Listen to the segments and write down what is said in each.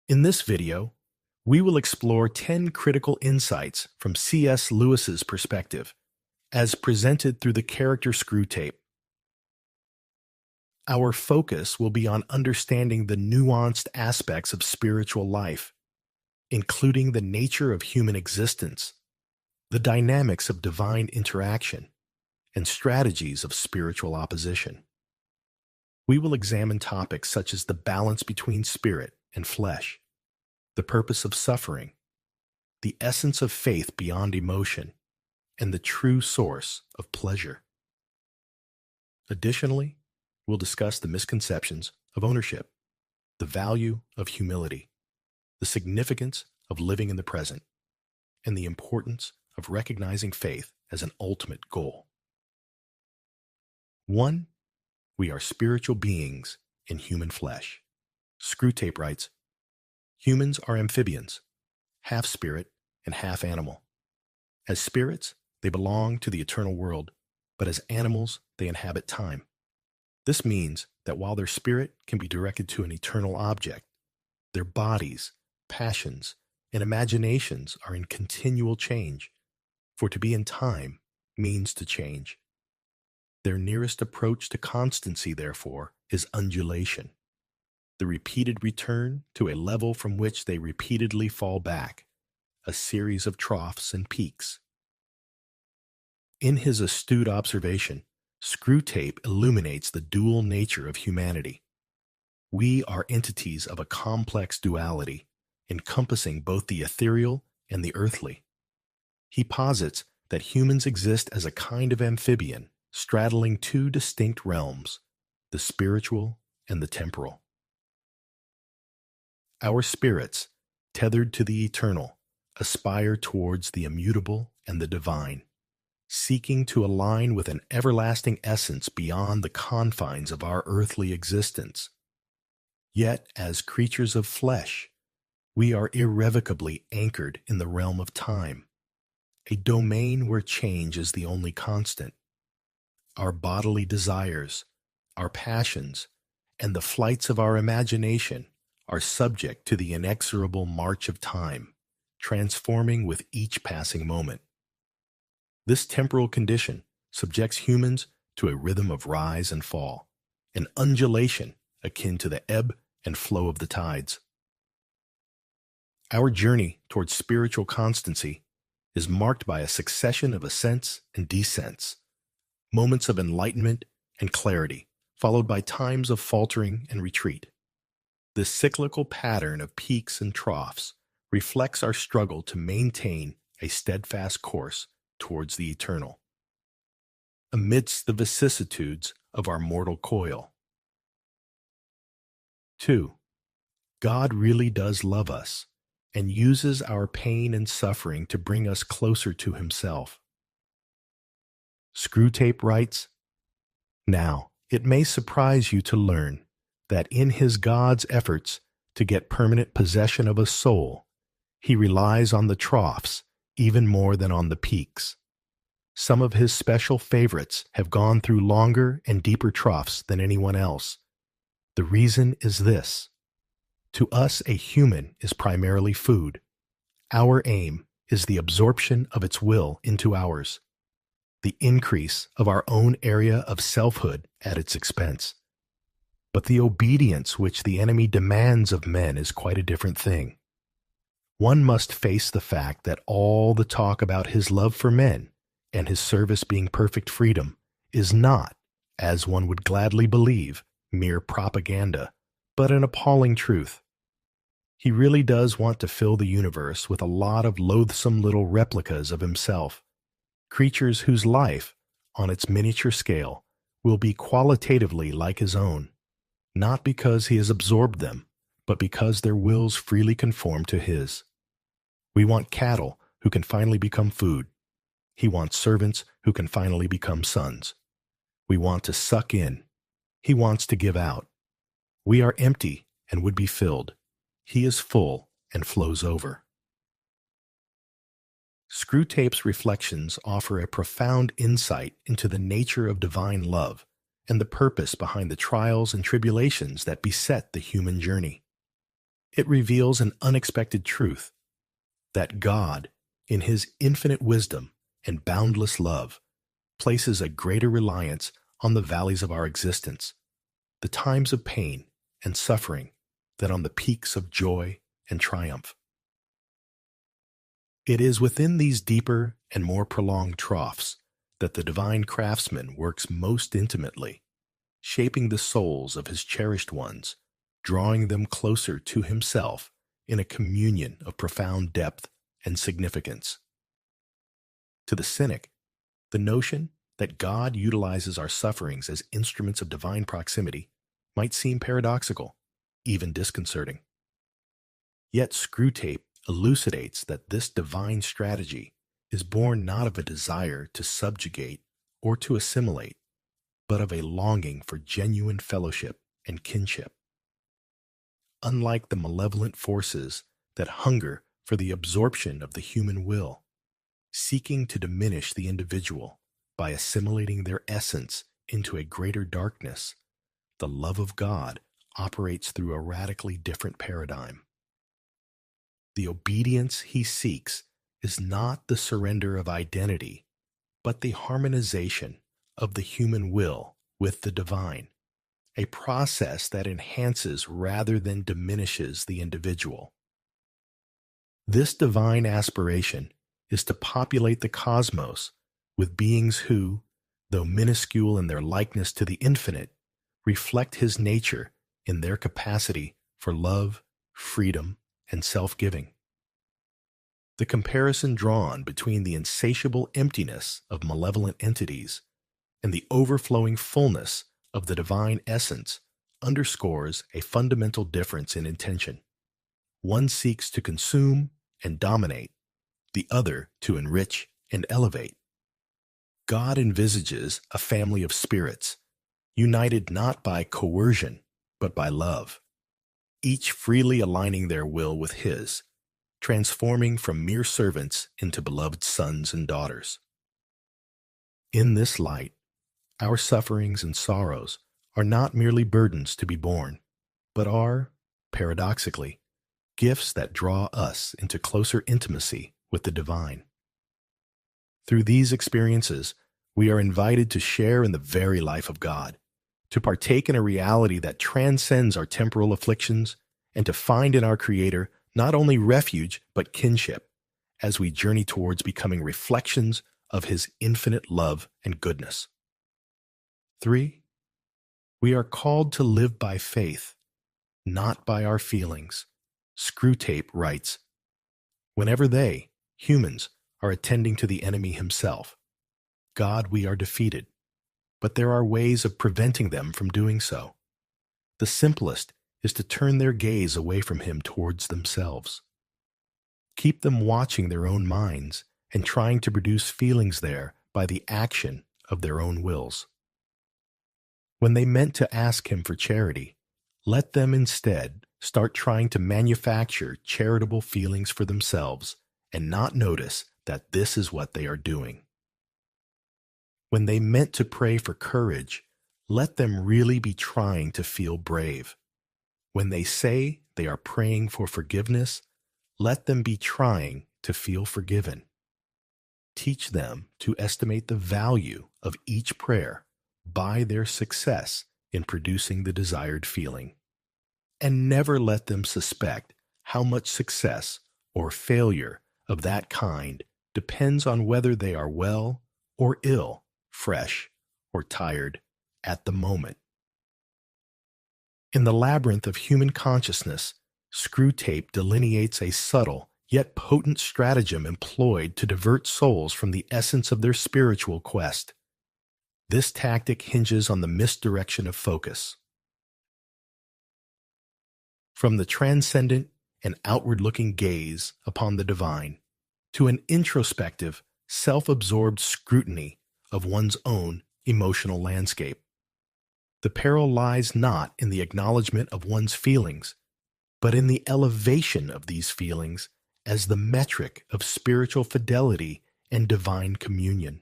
In this video, we will explore 10 critical insights from C.S. Lewis's perspective, as presented through the character Screwtape. Our focus will be on understanding the nuanced aspects of spiritual life, including the nature of human existence, the dynamics of divine interaction, and strategies of spiritual opposition. We will examine topics such as the balance between spirit and flesh, the purpose of suffering, the essence of faith beyond emotion, and the true source of pleasure. Additionally, we'll discuss the misconceptions of ownership, the value of humility, the significance of living in the present, and the importance of recognizing faith as an ultimate goal. 1. We are spiritual beings in human flesh. Screwtape writes, "Humans are amphibians, half spirit and half animal. As spirits, they belong to the eternal world, but as animals, they inhabit time. This means that while their spirit can be directed to an eternal object, their bodies, passions, and imaginations are in continual change, for to be in time means to change. Their nearest approach to constancy, therefore, is undulation, the repeated return to a level from which they repeatedly fall back, a series of troughs and peaks." In his astute observation, Screwtape illuminates the dual nature of humanity. We are entities of a complex duality, encompassing both the ethereal and the earthly. He posits that humans exist as a kind of amphibian, straddling two distinct realms, the spiritual and the temporal. Our spirits, tethered to the eternal, aspire towards the immutable and the divine, seeking to align with an everlasting essence beyond the confines of our earthly existence. Yet, as creatures of flesh, we are irrevocably anchored in the realm of time, a domain where change is the only constant. Our bodily desires, our passions, and the flights of our imagination are subject to the inexorable march of time, transforming with each passing moment. This temporal condition subjects humans to a rhythm of rise and fall, an undulation akin to the ebb and flow of the tides. Our journey towards spiritual constancy is marked by a succession of ascents and descents, moments of enlightenment and clarity, followed by times of faltering and retreat. This cyclical pattern of peaks and troughs reflects our struggle to maintain a steadfast course towards the eternal, amidst the vicissitudes of our mortal coil. 2. God really does love us and uses our pain and suffering to bring us closer to Himself. Screwtape writes, "Now, it may surprise you to learn that in his God's efforts to get permanent possession of a soul, He relies on the troughs even more than on the peaks. Some of His special favorites have gone through longer and deeper troughs than anyone else. The reason is this: to us, a human is primarily food. Our aim is the absorption of its will into ours, the increase of our own area of selfhood at its expense. But the obedience which the enemy demands of men is quite a different thing. One must face the fact that all the talk about His love for men and His service being perfect freedom is not, as one would gladly believe, mere propaganda, but an appalling truth. He really does want to fill the universe with a lot of loathsome little replicas of Himself, creatures whose life, on its miniature scale, will be qualitatively like His own, not because He has absorbed them, but because their wills freely conform to His. We want cattle who can finally become food. He wants servants who can finally become sons. We want to suck in. He wants to give out. We are empty and would be filled. He is full and flows over." Screwtape's reflections offer a profound insight into the nature of divine love and the purpose behind the trials and tribulations that beset the human journey. It reveals an unexpected truth that God, in his infinite wisdom and boundless love, places a greater reliance on the valleys of our existence, the times of pain and suffering, than on the peaks of joy and triumph. It is within these deeper and more prolonged troughs that the divine craftsman works most intimately, shaping the souls of his cherished ones, drawing them closer to himself in a communion of profound depth and significance. To the cynic, the notion that God utilizes our sufferings as instruments of divine proximity might seem paradoxical, even disconcerting. Yet Screwtape elucidates that this divine strategy is born not of a desire to subjugate or to assimilate, but of a longing for genuine fellowship and kinship. Unlike the malevolent forces that hunger for the absorption of the human will, seeking to diminish the individual by assimilating their essence into a greater darkness, the love of God operates through a radically different paradigm. The obedience he seeks is not the surrender of identity, but the harmonization of the human will with the divine, a process that enhances rather than diminishes the individual. This divine aspiration is to populate the cosmos with beings who, though minuscule in their likeness to the infinite, reflect his nature in their capacity for love, freedom, and self-giving. The comparison drawn between the insatiable emptiness of malevolent entities and the overflowing fullness of the divine essence underscores a fundamental difference in intention. One seeks to consume and dominate, the other to enrich and elevate. God envisages a family of spirits, united not by coercion, but by love, each freely aligning their will with his, transforming from mere servants into beloved sons and daughters. In this light, our sufferings and sorrows are not merely burdens to be borne, but are, paradoxically, gifts that draw us into closer intimacy with the divine. Through these experiences, we are invited to share in the very life of God, to partake in a reality that transcends our temporal afflictions, and to find in our Creator not only refuge but kinship, as we journey towards becoming reflections of his infinite love and goodness. 3. We are called to live by faith, not by our feelings. Screwtape writes, "Whenever they, humans, are attending to the enemy himself, God, we are defeated, but there are ways of preventing them from doing so. The simplest is to turn their gaze away from him towards themselves. Keep them watching their own minds and trying to produce feelings there by the action of their own wills. When they meant to ask him for charity, let them instead start trying to manufacture charitable feelings for themselves and not notice that this is what they are doing. When they meant to pray for courage, let them really be trying to feel brave. When they say they are praying for forgiveness, let them be trying to feel forgiven. Teach them to estimate the value of each prayer by their success in producing the desired feeling. And never let them suspect how much success or failure of that kind depends on whether they are well or ill, fresh or tired at the moment. In the labyrinth of human consciousness, Screwtape delineates a subtle yet potent stratagem employed to divert souls from the essence of their spiritual quest. This tactic hinges on the misdirection of focus. From the transcendent and outward-looking gaze upon the divine to an introspective, self-absorbed scrutiny of one's own emotional landscape. The peril lies not in the acknowledgement of one's feelings, but in the elevation of these feelings as the metric of spiritual fidelity and divine communion.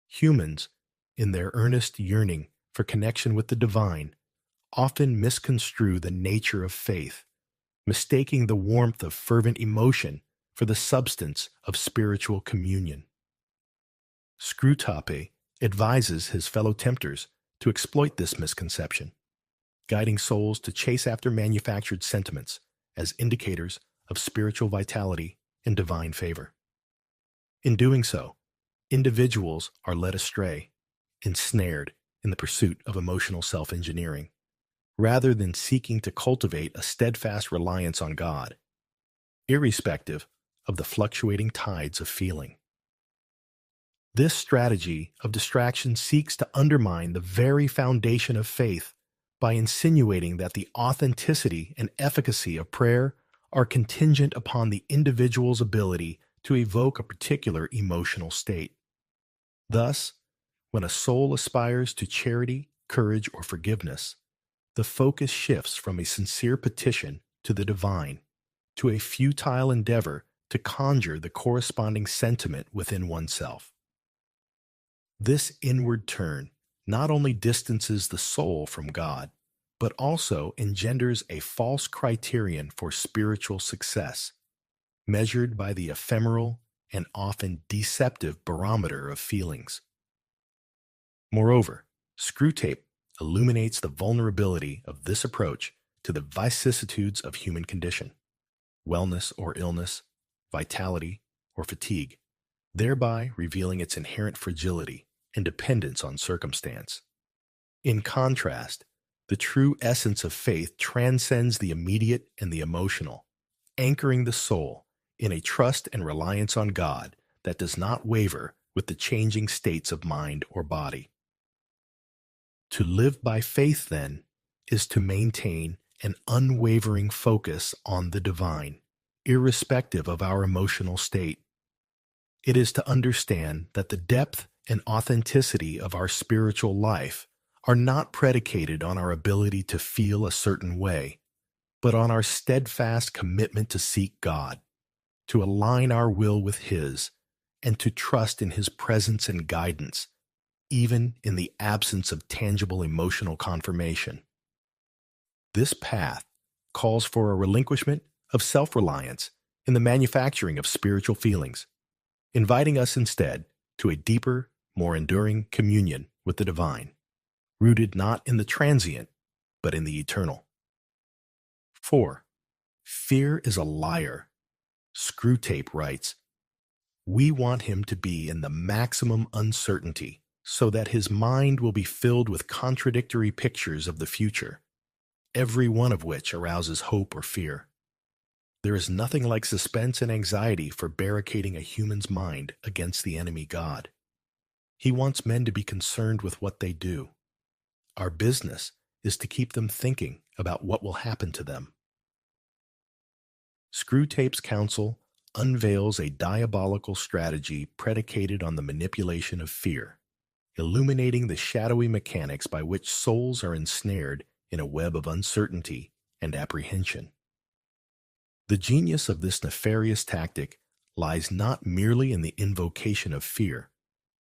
Humans, in their earnest yearning for connection with the divine, often misconstrue the nature of faith mistaking the warmth of fervent emotion for the substance of spiritual communion. Screwtape advises his fellow tempters to exploit this misconception, guiding souls to chase after manufactured sentiments as indicators of spiritual vitality and divine favor. In doing so, individuals are led astray, ensnared in the pursuit of emotional self-engineering, rather than seeking to cultivate a steadfast reliance on God, irrespective of the fluctuating tides of feeling. This strategy of distraction seeks to undermine the very foundation of faith by insinuating that the authenticity and efficacy of prayer are contingent upon the individual's ability to evoke a particular emotional state. Thus, when a soul aspires to charity, courage, or forgiveness, the focus shifts from a sincere petition to the divine to a futile endeavor to conjure the corresponding sentiment within oneself. This inward turn not only distances the soul from God, but also engenders a false criterion for spiritual success, measured by the ephemeral and often deceptive barometer of feelings. Moreover, Screwtape illuminates the vulnerability of this approach to the vicissitudes of human condition, wellness or illness, vitality or fatigue, thereby revealing its inherent fragility and dependence on circumstance. In contrast, the true essence of faith transcends the immediate and the emotional, anchoring the soul in a trust and reliance on God that does not waver with the changing states of mind or body. To live by faith, then, is to maintain an unwavering focus on the divine, irrespective of our emotional state. It is to understand that the depth and authenticity of our spiritual life are not predicated on our ability to feel a certain way, but on our steadfast commitment to seek God, to align our will with His, and to trust in His presence and guidance, even in the absence of tangible emotional confirmation. This path calls for a relinquishment of self-reliance in the manufacturing of spiritual feelings, inviting us instead to a deeper, more enduring communion with the divine, rooted not in the transient, but in the eternal. 4. Fear is a liar. Screwtape writes, "We want him to be in the maximum uncertainty so that his mind will be filled with contradictory pictures of the future, every one of which arouses hope or fear. There is nothing like suspense and anxiety for barricading a human's mind against the enemy God. He wants men to be concerned with what they do. Our business is to keep them thinking about what will happen to them." Screwtape's counsel unveils a diabolical strategy predicated on the manipulation of fear, illuminating the shadowy mechanics by which souls are ensnared in a web of uncertainty and apprehension. The genius of this nefarious tactic lies not merely in the invocation of fear,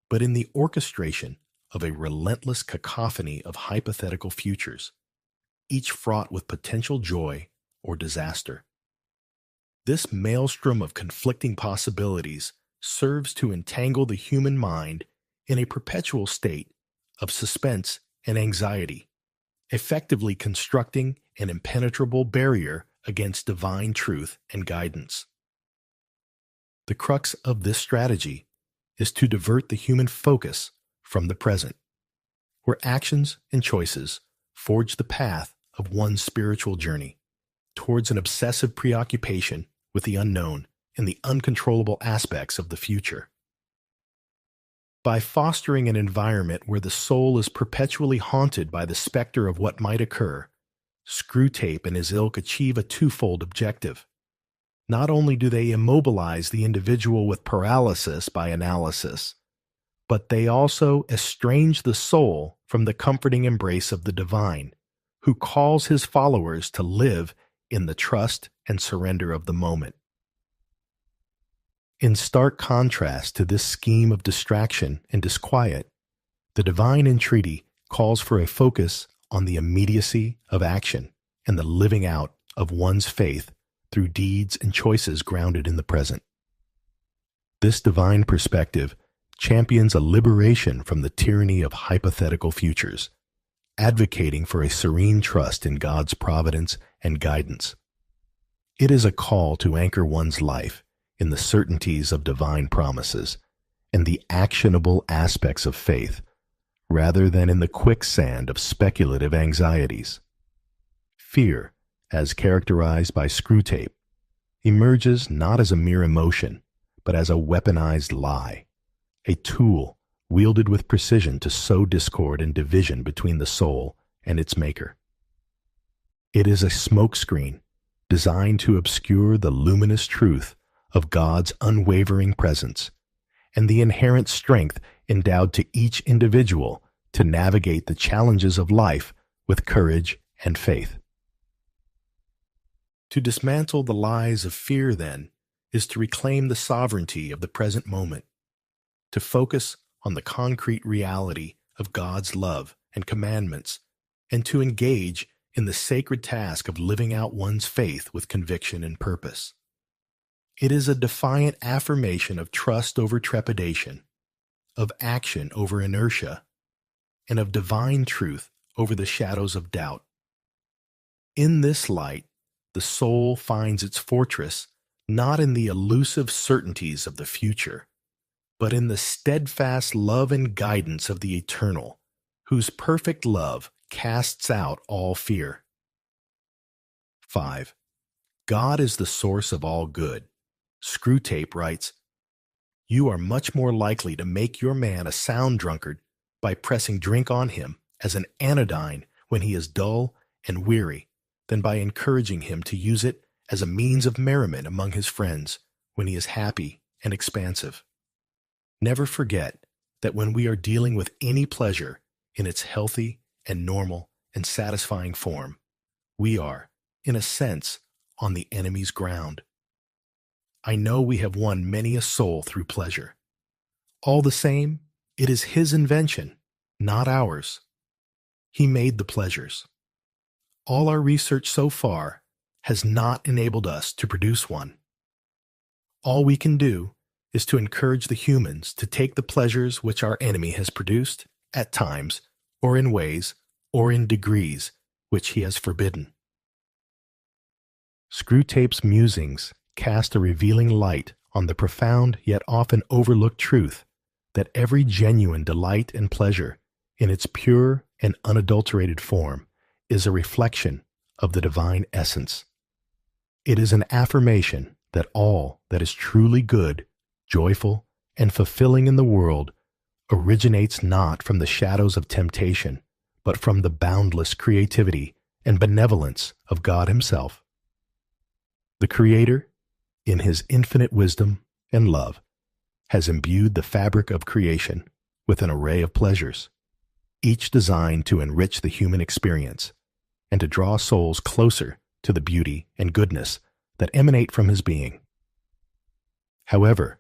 but in the orchestration of a relentless cacophony of hypothetical futures, each fraught with potential joy or disaster. This maelstrom of conflicting possibilities serves to entangle the human mind in a perpetual state of suspense and anxiety, effectively constructing an impenetrable barrier against divine truth and guidance. The crux of this strategy is to divert the human focus from the present, where actions and choices forge the path of one's spiritual journey towards an obsessive preoccupation with the unknown and the uncontrollable aspects of the future. By fostering an environment where the soul is perpetually haunted by the specter of what might occur, Screwtape and his ilk achieve a twofold objective. Not only do they immobilize the individual with paralysis by analysis, but they also estrange the soul from the comforting embrace of the divine, who calls his followers to live in the trust and surrender of the moment. In stark contrast to this scheme of distraction and disquiet, the divine entreaty calls for a focus on the immediacy of action and the living out of one's faith through deeds and choices grounded in the present. This divine perspective champions a liberation from the tyranny of hypothetical futures, advocating for a serene trust in God's providence and guidance. It is a call to anchor one's life in the certainties of divine promises and the actionable aspects of faith, rather than in the quicksand of speculative anxieties. Fear, as characterized by Screwtape, emerges not as a mere emotion, but as a weaponized lie, a tool wielded with precision to sow discord and division between the soul and its maker. It is a smokescreen designed to obscure the luminous truth of God's unwavering presence and the inherent strength endowed to each individual to navigate the challenges of life with courage and faith. To dismantle the lies of fear, then, is to reclaim the sovereignty of the present moment, to focus on the concrete reality of God's love and commandments, and to engage in the sacred task of living out one's faith with conviction and purpose. It is a defiant affirmation of trust over trepidation, of action over inertia, and of divine truth over the shadows of doubt. In this light, the soul finds its fortress not in the elusive certainties of the future, but in the steadfast love and guidance of the eternal, whose perfect love casts out all fear. 5. God is the source of all good. Screwtape writes, "You are much more likely to make your man a sound drunkard by pressing drink on him as an anodyne when he is dull and weary than by encouraging him to use it as a means of merriment among his friends when he is happy and expansive." Never forget that when we are dealing with any pleasure in its healthy and normal and satisfying form, we are, in a sense, on the enemy's ground. I know we have won many a soul through pleasure. All the same, it is his invention, not ours. He made the pleasures. All our research so far has not enabled us to produce one. All we can do is to encourage the humans to take the pleasures which our enemy has produced, at times, or in ways, or in degrees, which he has forbidden. Screwtape's musings cast a revealing light on the profound yet often overlooked truth that every genuine delight and pleasure, in its pure and unadulterated form, is a reflection of the divine essence. It is an affirmation that all that is truly good, joyful, and fulfilling in the world originates not from the shadows of temptation, but from the boundless creativity and benevolence of God Himself. The Creator, in His infinite wisdom and love, has imbued the fabric of creation with an array of pleasures, each designed to enrich the human experience and to draw souls closer to the beauty and goodness that emanate from His being. However,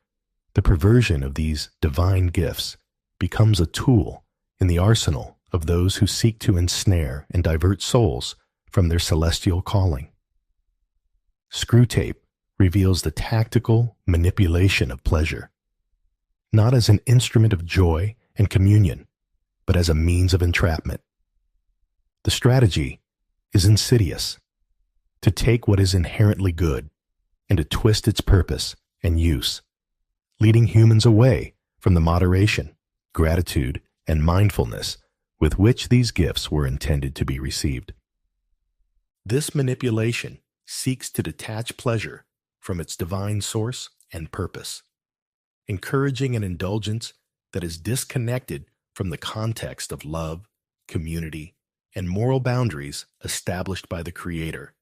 the perversion of these divine gifts becomes a tool in the arsenal of those who seek to ensnare and divert souls from their celestial calling. Screwtape reveals the tactical manipulation of pleasure, not as an instrument of joy and communion, but as a means of entrapment. The strategy is insidious: to take what is inherently good and to twist its purpose and use, leading humans away from the moderation, gratitude, and mindfulness with which these gifts were intended to be received. This manipulation seeks to detach pleasure from its divine source and purpose, encouraging an indulgence that is disconnected from the context of love, community, and moral boundaries established by the Creator.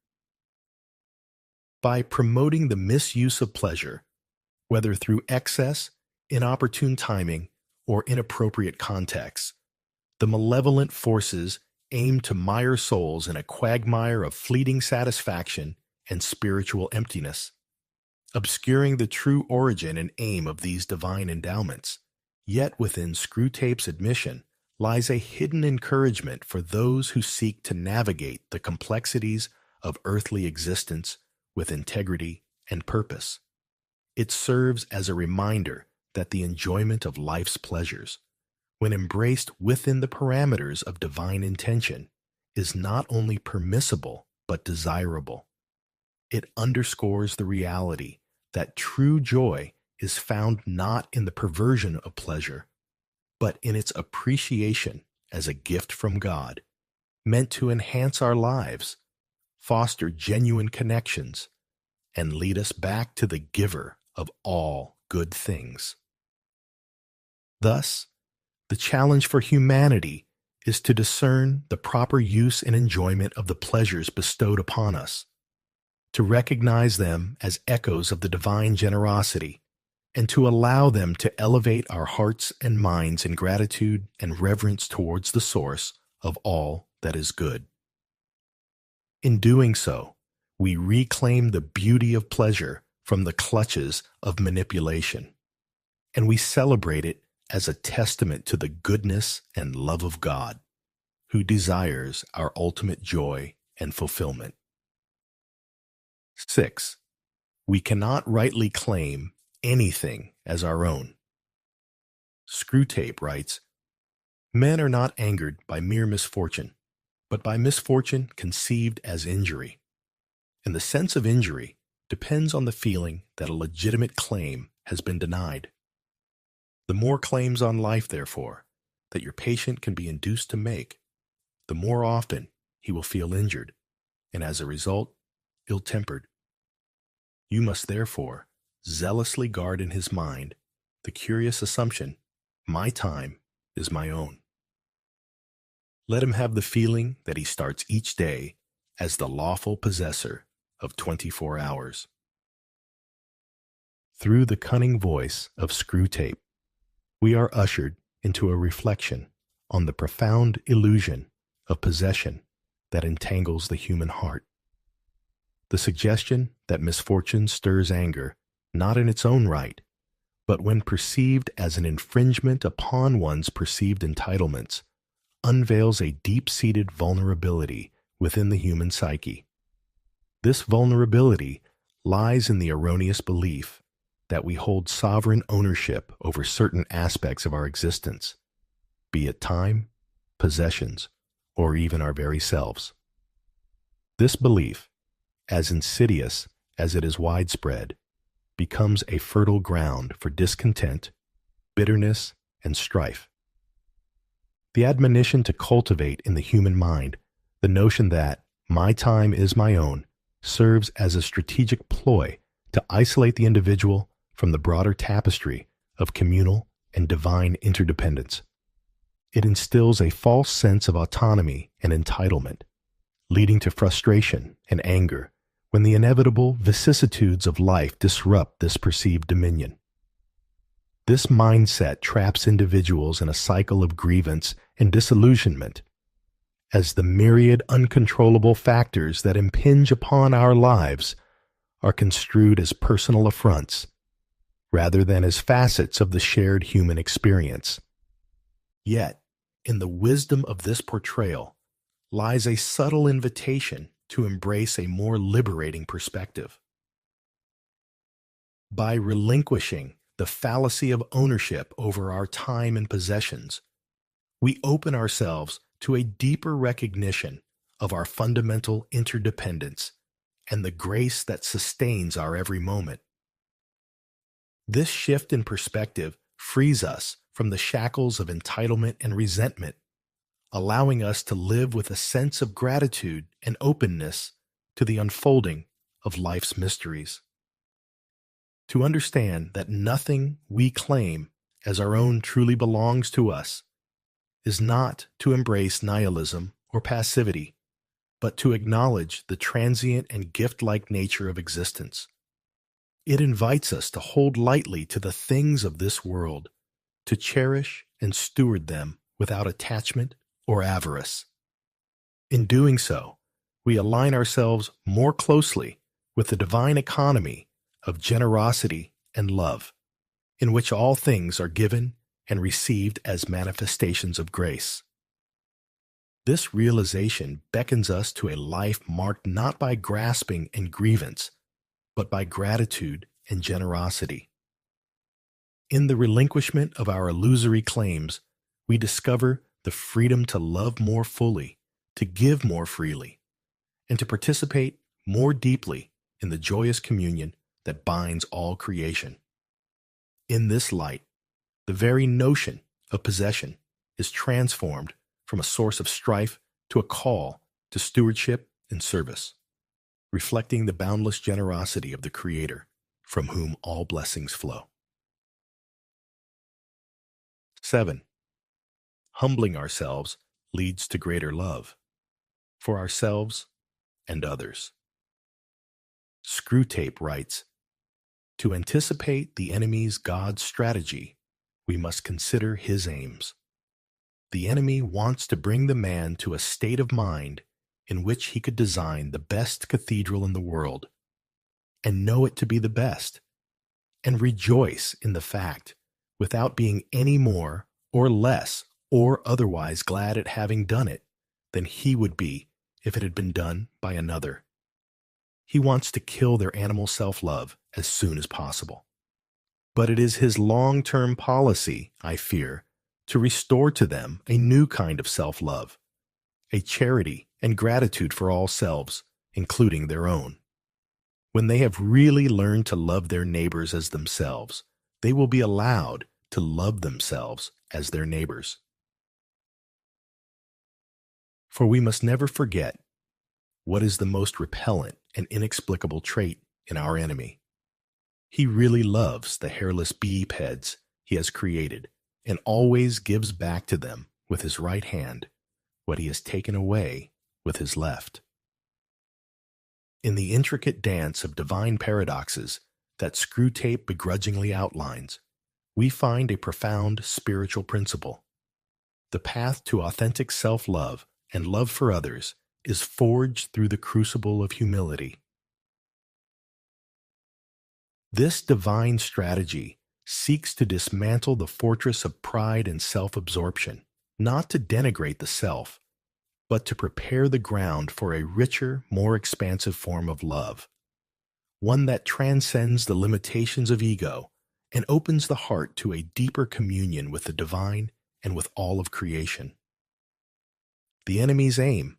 By promoting the misuse of pleasure, whether through excess, inopportune timing, or inappropriate contexts, the malevolent forces aim to mire souls in a quagmire of fleeting satisfaction and spiritual emptiness, obscuring the true origin and aim of these divine endowments. Yet within Screwtape's admission lies a hidden encouragement for those who seek to navigate the complexities of earthly existence with integrity and purpose. It serves as a reminder that the enjoyment of life's pleasures, when embraced within the parameters of divine intention, is not only permissible but desirable. It underscores the reality that true joy is found not in the perversion of pleasure, but in its appreciation as a gift from God, meant to enhance our lives, foster genuine connections, and lead us back to the giver of all good things. Thus, the challenge for humanity is to discern the proper use and enjoyment of the pleasures bestowed upon us, to recognize them as echoes of the divine generosity, and to allow them to elevate our hearts and minds in gratitude and reverence towards the source of all that is good. In doing so, we reclaim the beauty of pleasure from the clutches of manipulation, and we celebrate it as a testament to the goodness and love of God, who desires our ultimate joy and fulfillment. 6. We cannot rightly claim anything as our own. Screwtape writes, "Men are not angered by mere misfortune, but by misfortune conceived as injury. And the sense of injury depends on the feeling that a legitimate claim has been denied. The more claims on life, therefore, that your patient can be induced to make, the more often he will feel injured, and as a result, ill-tempered. You must therefore zealously guard in his mind the curious assumption, my time is my own. Let him have the feeling that he starts each day as the lawful possessor of 24 hours. Through the cunning voice of Screwtape, we are ushered into a reflection on the profound illusion of possession that entangles the human heart. The suggestion that misfortune stirs anger, not in its own right, but when perceived as an infringement upon one's perceived entitlements, unveils a deep-seated vulnerability within the human psyche. This vulnerability lies in the erroneous belief that we hold sovereign ownership over certain aspects of our existence, be it time, possessions, or even our very selves. This belief, as insidious as it is widespread, becomes a fertile ground for discontent, bitterness, and strife. The admonition to cultivate in the human mind the notion that my time is my own serves as a strategic ploy to isolate the individual from the broader tapestry of communal and divine interdependence. It instills a false sense of autonomy and entitlement, leading to frustration and anger when the inevitable vicissitudes of life disrupt this perceived dominion. This mindset traps individuals in a cycle of grievance and disillusionment, as the myriad uncontrollable factors that impinge upon our lives are construed as personal affronts, rather than as facets of the shared human experience. Yet, in the wisdom of this portrayal lies a subtle invitation to embrace a more liberating perspective. By relinquishing the fallacy of ownership over our time and possessions, we open ourselves to a deeper recognition of our fundamental interdependence and the grace that sustains our every moment. This shift in perspective frees us from the shackles of entitlement and resentment, allowing us to live with a sense of gratitude and openness to the unfolding of life's mysteries. To understand that nothing we claim as our own truly belongs to us is not to embrace nihilism or passivity, but to acknowledge the transient and gift-like nature of existence. It invites us to hold lightly to the things of this world, to cherish and steward them without attachment or avarice. In doing so, we align ourselves more closely with the divine economy of generosity and love, in which all things are given and received as manifestations of grace. This realization beckons us to a life marked not by grasping and grievance, but by gratitude and generosity. In the relinquishment of our illusory claims, we discover the freedom to love more fully, to give more freely, and to participate more deeply in the joyous communion that binds all creation. In this light, the very notion of possession is transformed from a source of strife to a call to stewardship and service, reflecting the boundless generosity of the Creator, from whom all blessings flow. 7. Humbling ourselves leads to greater love for ourselves and others. Screwtape writes, "To anticipate the enemy's God's strategy, we must consider his aims. The enemy wants to bring the man to a state of mind in which he could design the best cathedral in the world, and know it to be the best, and rejoice in the fact without being any more or less or otherwise glad at having done it than he would be if it had been done by another. He wants to kill their animal self-love as soon as possible. But it is his long-term policy, I fear, to restore to them a new kind of self-love, a charity and gratitude for all selves, including their own. When they have really learned to love their neighbors as themselves, they will be allowed to love themselves as their neighbors. For we must never forget what is the most repellent and inexplicable trait in our enemy. He really loves the hairless bipeds he has created and always gives back to them with his right hand what he has taken away with his left. In the intricate dance of divine paradoxes that Screwtape begrudgingly outlines, we find a profound spiritual principle. The path to authentic self-love and love for others is forged through the crucible of humility. This divine strategy seeks to dismantle the fortress of pride and self-absorption, not to denigrate the self, but to prepare the ground for a richer, more expansive form of love, one that transcends the limitations of ego and opens the heart to a deeper communion with the divine and with all of creation. The enemy's aim,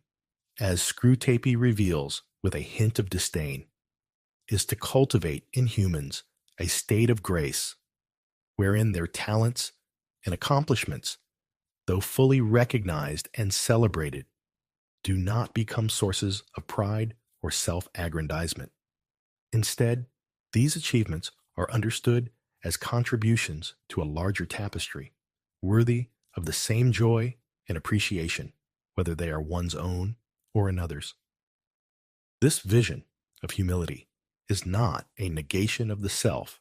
as Screwtape reveals with a hint of disdain, is to cultivate in humans a state of grace wherein their talents and accomplishments, though fully recognized and celebrated, do not become sources of pride or self-aggrandizement. Instead, these achievements are understood as contributions to a larger tapestry, worthy of the same joy and appreciation, whether they are one's own or another's. This vision of humility is not a negation of the self,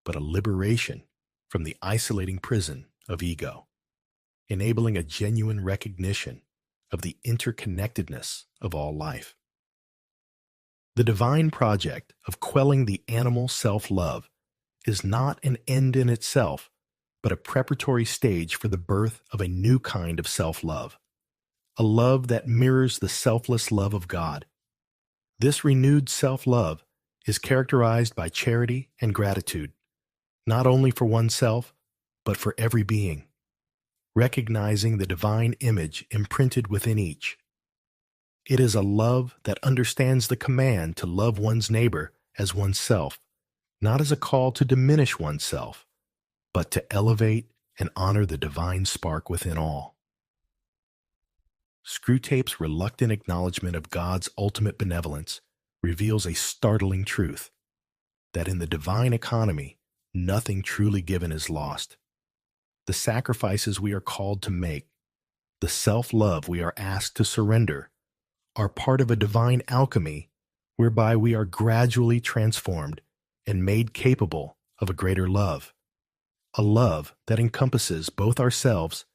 but a liberation from the isolating prison of ego, enabling a genuine recognition of the interconnectedness of all life. The divine project of quelling the animal self-love is not an end in itself, but a preparatory stage for the birth of a new kind of self-love, a love that mirrors the selfless love of God. This renewed self-love is characterized by charity and gratitude, not only for oneself, but for every being, recognizing the divine image imprinted within each. It is a love that understands the command to love one's neighbor as oneself, not as a call to diminish oneself, but to elevate and honor the divine spark within all. Screwtape's reluctant acknowledgement of God's ultimate benevolence reveals a startling truth, that in the divine economy, nothing truly given is lost. The sacrifices we are called to make, the self-love we are asked to surrender, are part of a divine alchemy whereby we are gradually transformed and made capable of a greater love, a love that encompasses both ourselves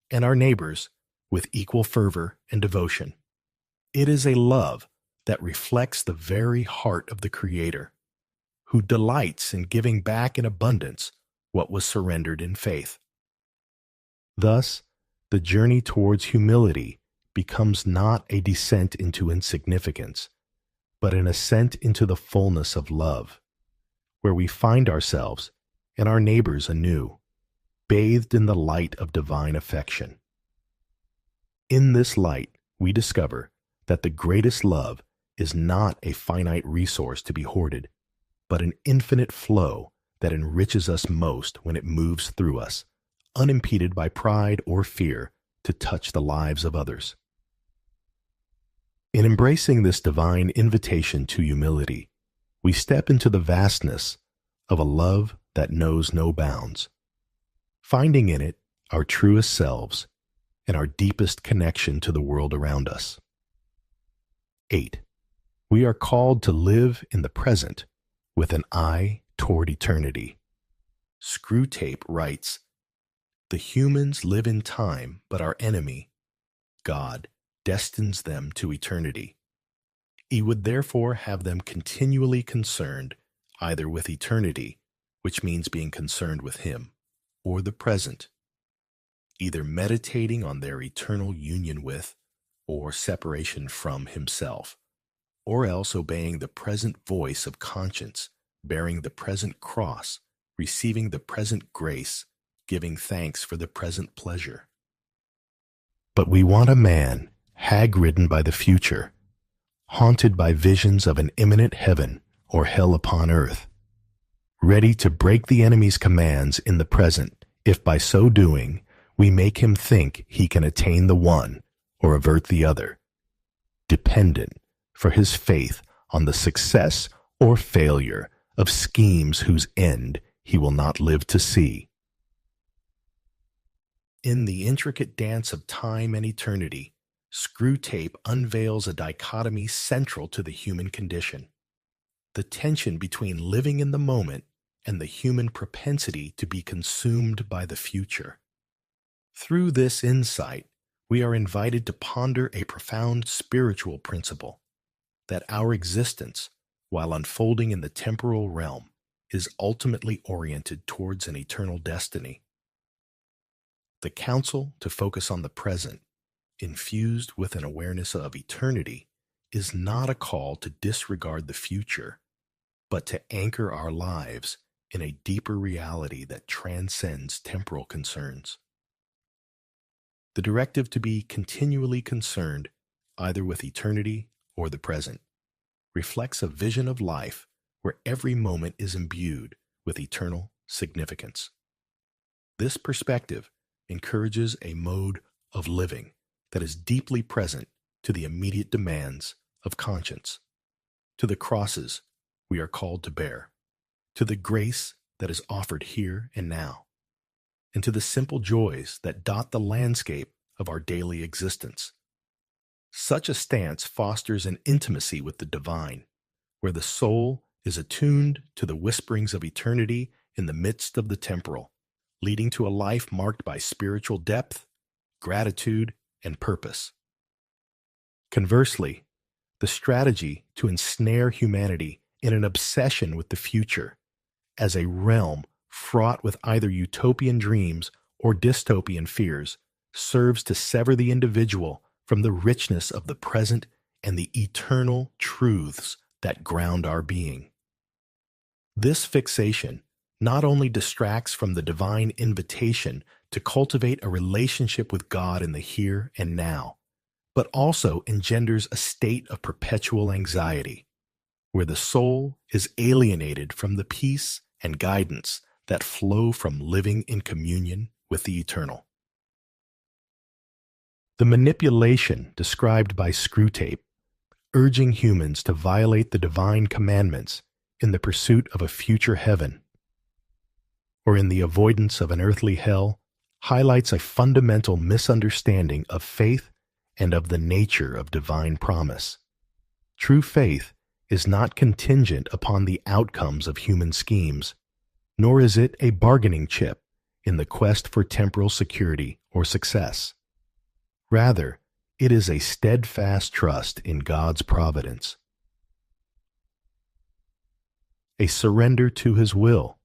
and our neighbors with equal fervor and devotion. It is a love that reflects the very heart of the Creator, who delights in giving back in abundance what was surrendered in faith. Thus, the journey towards humility becomes not a descent into insignificance, but an ascent into the fullness of love, where we find ourselves and our neighbors anew, bathed in the light of divine affection. In this light, we discover that the greatest love is not a finite resource to be hoarded, but an infinite flow that enriches us most when it moves through us, unimpeded by pride or fear, to touch the lives of others. In embracing this divine invitation to humility, we step into the vastness of a love that knows no bounds, finding in it our truest selves and our deepest connection to the world around us. 8. We are called to live in the present with an eye toward eternity. Screwtape writes, "The humans live in time, but our enemy, God, destines them to eternity. He would therefore have them continually concerned either with eternity, which means being concerned with Him, or the present, either meditating on their eternal union with or separation from Himself, or else obeying the present voice of conscience, bearing the present cross, receiving the present grace, giving thanks for the present pleasure." But we want a man hag-ridden by the future, haunted by visions of an imminent heaven or hell upon earth, ready to break the enemy's commands in the present if by so doing we make him think he can attain the one or avert the other, dependent for his faith on the success or failure of schemes whose end he will not live to see. In the intricate dance of time and eternity, Screwtape unveils a dichotomy central to the human condition: the tension between living in the moment and the human propensity to be consumed by the future. Through this insight, we are invited to ponder a profound spiritual principle: that our existence, while unfolding in the temporal realm, is ultimately oriented towards an eternal destiny. The counsel to focus on the present, infused with an awareness of eternity, is not a call to disregard the future, but to anchor our lives in a deeper reality that transcends temporal concerns. The directive to be continually concerned either with eternity or the present reflects a vision of life where every moment is imbued with eternal significance. This perspective encourages a mode of living that is deeply present to the immediate demands of conscience, to the crosses we are called to bear, to the grace that is offered here and now, and to the simple joys that dot the landscape of our daily existence. Such a stance fosters an intimacy with the divine, where the soul is attuned to the whisperings of eternity in the midst of the temporal, leading to a life marked by spiritual depth, gratitude, and purpose. Conversely, the strategy to ensnare humanity in an obsession with the future as a realm fraught with either utopian dreams or dystopian fears serves to sever the individual from the richness of the present and the eternal truths that ground our being. This fixation not only distracts from the divine invitation to cultivate a relationship with God in the here and now, but also engenders a state of perpetual anxiety, where the soul is alienated from the peace and guidance that flow from living in communion with the eternal. The manipulation described by Screwtape, urging humans to violate the divine commandments in the pursuit of a future heaven, or in the avoidance of an earthly hell, highlights a fundamental misunderstanding of faith and of the nature of divine promise. True faith is not contingent upon the outcomes of human schemes, nor is it a bargaining chip in the quest for temporal security or success. Rather, it is a steadfast trust in God's providence, a surrender to His will,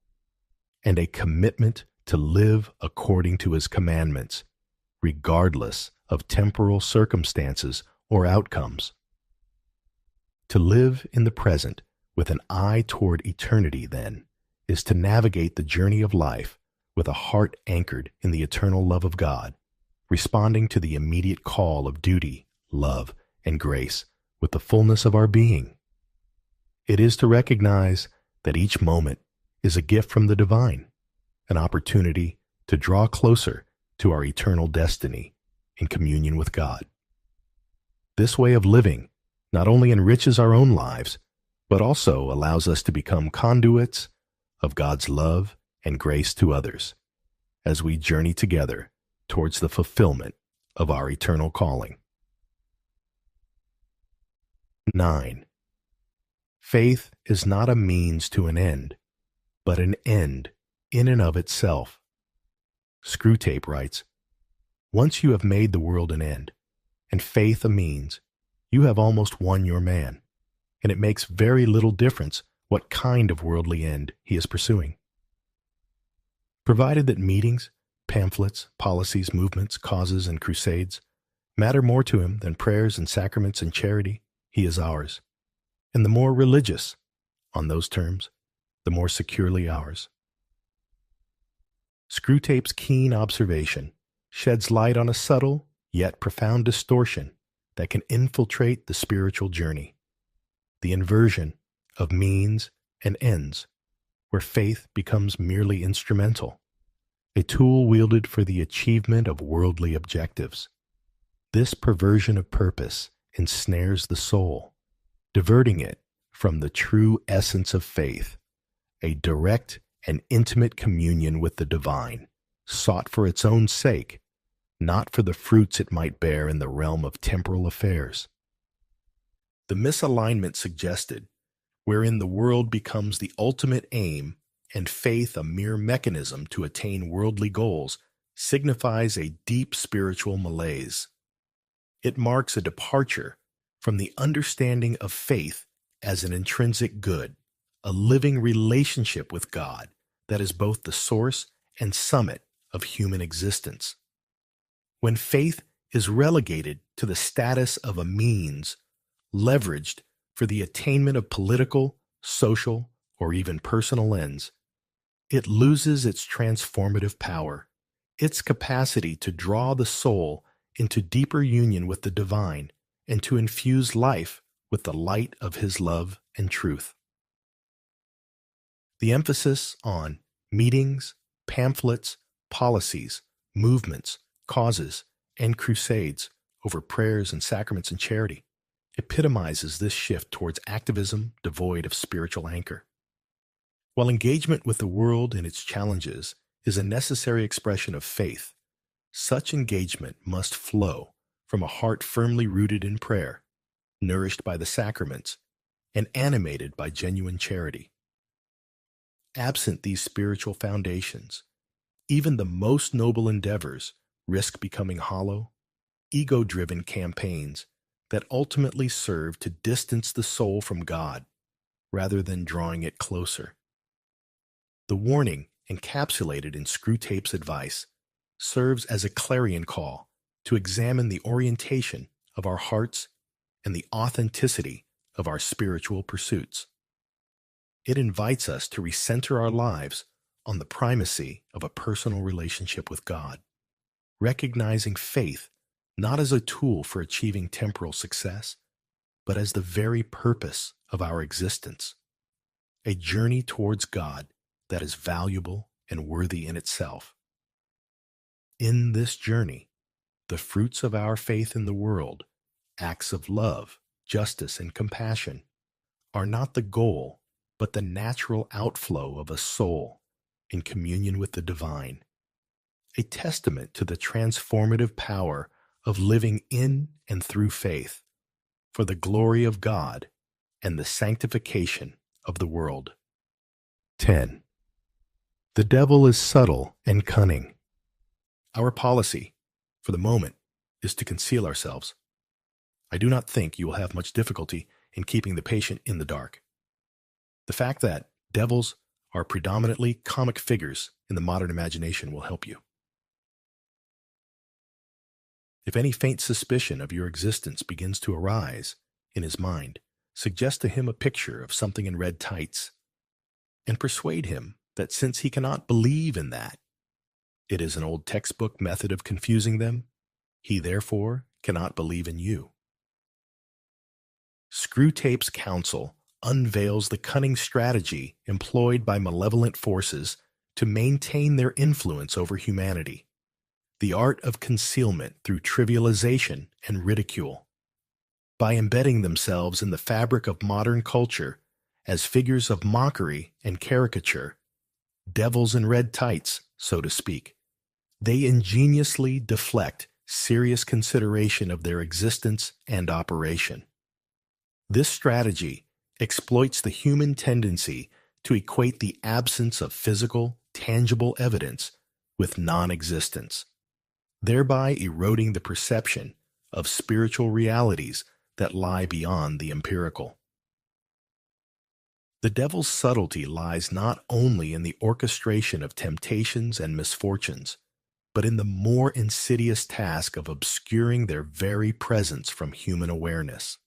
and a commitment to live according to His commandments, regardless of temporal circumstances or outcomes. To live in the present with an eye toward eternity, then, is to navigate the journey of life with a heart anchored in the eternal love of God, responding to the immediate call of duty, love, and grace with the fullness of our being. It is to recognize that each moment is a gift from the divine, an opportunity to draw closer to our eternal destiny in communion with God. This way of living not only enriches our own lives, but also allows us to become conduits of God's love and grace to others as we journey together towards the fulfillment of our eternal calling. 9. Faith is not a means to an end, but an end in and of itself. Screwtape writes, "Once you have made the world an end, and faith a means, you have almost won your man, and it makes very little difference what kind of worldly end he is pursuing. Provided that meetings, pamphlets, policies, movements, causes, and crusades matter more to him than prayers and sacraments and charity, he is ours, and the more religious, on those terms, the more securely ours." Screwtape's keen observation sheds light on a subtle yet profound distortion that can infiltrate the spiritual journey, the inversion of means and ends, where faith becomes merely instrumental, a tool wielded for the achievement of worldly objectives. This perversion of purpose ensnares the soul, diverting it from the true essence of faith, a direct and intimate communion with the divine, sought for its own sake, not for the fruits it might bear in the realm of temporal affairs. The misalignment suggested, wherein the world becomes the ultimate aim and faith a mere mechanism to attain worldly goals, signifies a deep spiritual malaise. It marks a departure from the understanding of faith as an intrinsic good, a living relationship with God that is both the source and summit of human existence. When faith is relegated to the status of a means, leveraged for the attainment of political, social, or even personal ends, it loses its transformative power, its capacity to draw the soul into deeper union with the divine and to infuse life with the light of His love and truth. The emphasis on meetings, pamphlets, policies, movements, causes, and crusades over prayers and sacraments and charity epitomizes this shift towards activism devoid of spiritual anchor. While engagement with the world and its challenges is a necessary expression of faith, such engagement must flow from a heart firmly rooted in prayer, nourished by the sacraments, and animated by genuine charity. Absent these spiritual foundations, even the most noble endeavors risk becoming hollow, ego-driven campaigns that ultimately serve to distance the soul from God rather than drawing it closer. The warning encapsulated in Screwtape's advice serves as a clarion call to examine the orientation of our hearts and the authenticity of our spiritual pursuits. It invites us to recenter our lives on the primacy of a personal relationship with God, recognizing faith not as a tool for achieving temporal success, but as the very purpose of our existence, a journey towards God that is valuable and worthy in itself. In this journey, the fruits of our faith in the world, acts of love, justice, and compassion, are not the goal, but the natural outflow of a soul in communion with the divine, a testament to the transformative power of living in and through faith for the glory of God and the sanctification of the world. 10. The devil is subtle and cunning. Our policy, for the moment, is to conceal ourselves. I do not think you will have much difficulty in keeping the patient in the dark. The fact that devils are predominantly comic figures in the modern imagination will help you. If any faint suspicion of your existence begins to arise in his mind, suggest to him a picture of something in red tights, and persuade him that since he cannot believe in that, it is an old textbook method of confusing them, he therefore cannot believe in you. Screwtape's counsel unveils the cunning strategy employed by malevolent forces to maintain their influence over humanity, the art of concealment through trivialization and ridicule. By embedding themselves in the fabric of modern culture as figures of mockery and caricature, devils in red tights, so to speak, they ingeniously deflect serious consideration of their existence and operation. This strategy exploits the human tendency to equate the absence of physical, tangible evidence with non-existence, thereby eroding the perception of spiritual realities that lie beyond the empirical. The devil's subtlety lies not only in the orchestration of temptations and misfortunes, but in the more insidious task of obscuring their very presence from human awareness.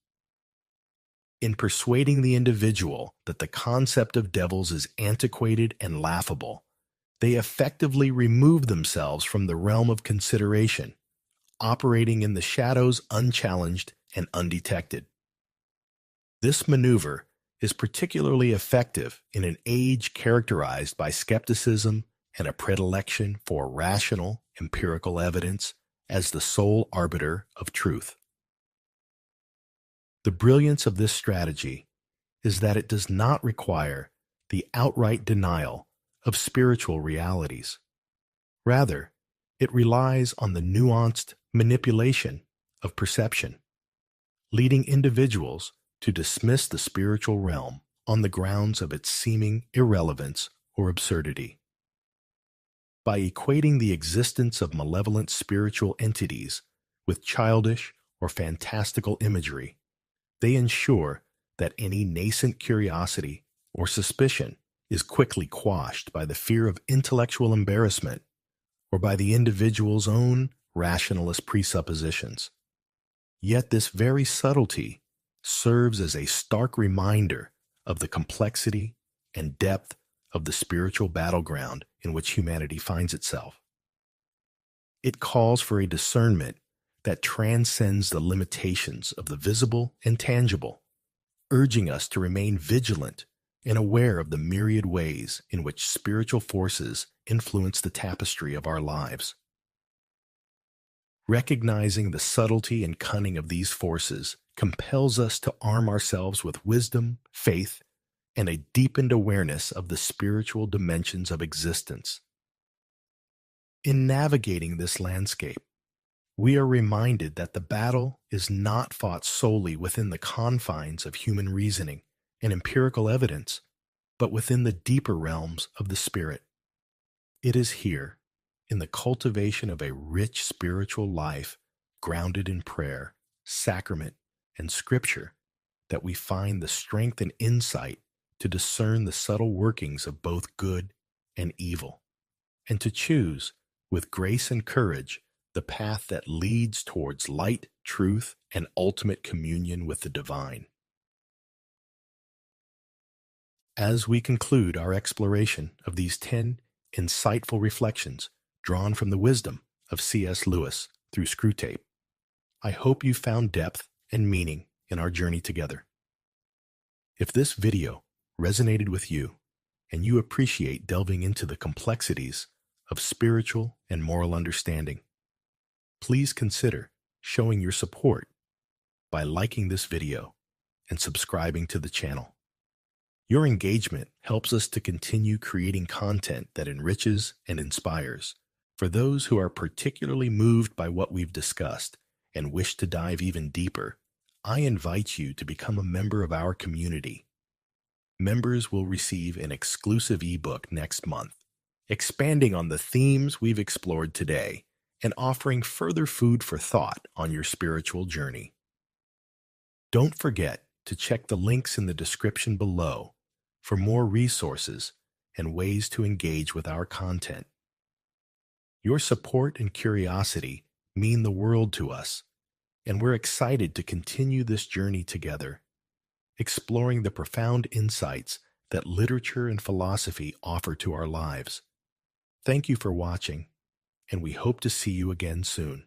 In persuading the individual that the concept of devils is antiquated and laughable, they effectively remove themselves from the realm of consideration, operating in the shadows unchallenged and undetected. This maneuver is particularly effective in an age characterized by skepticism and a predilection for rational, empirical evidence as the sole arbiter of truth. The brilliance of this strategy is that it does not require the outright denial of spiritual realities. Rather, it relies on the nuanced manipulation of perception, leading individuals to dismiss the spiritual realm on the grounds of its seeming irrelevance or absurdity. By equating the existence of malevolent spiritual entities with childish or fantastical imagery, they ensure that any nascent curiosity or suspicion is quickly quashed by the fear of intellectual embarrassment or by the individual's own rationalist presuppositions. Yet this very subtlety serves as a stark reminder of the complexity and depth of the spiritual battleground in which humanity finds itself. It calls for a discernment that transcends the limitations of the visible and tangible, urging us to remain vigilant and aware of the myriad ways in which spiritual forces influence the tapestry of our lives. Recognizing the subtlety and cunning of these forces compels us to arm ourselves with wisdom, faith, and a deepened awareness of the spiritual dimensions of existence. In navigating this landscape, we are reminded that the battle is not fought solely within the confines of human reasoning and empirical evidence, but within the deeper realms of the spirit. It is here, in the cultivation of a rich spiritual life grounded in prayer, sacrament, and scripture, that we find the strength and insight to discern the subtle workings of both good and evil, and to choose, with grace and courage, the path that leads towards light, truth, and ultimate communion with the divine. As we conclude our exploration of these 10 insightful reflections drawn from the wisdom of C.S. Lewis through Screwtape, I hope you found depth and meaning in our journey together. If this video resonated with you and you appreciate delving into the complexities of spiritual and moral understanding, please consider showing your support by liking this video and subscribing to the channel. Your engagement helps us to continue creating content that enriches and inspires. For those who are particularly moved by what we've discussed and wish to dive even deeper, I invite you to become a member of our community. Members will receive an exclusive ebook next month, expanding on the themes we've explored today and offering further food for thought on your spiritual journey. Don't forget to check the links in the description below for more resources and ways to engage with our content. Your support and curiosity mean the world to us, and we're excited to continue this journey together, exploring the profound insights that literature and philosophy offer to our lives. Thank you for watching, and we hope to see you again soon.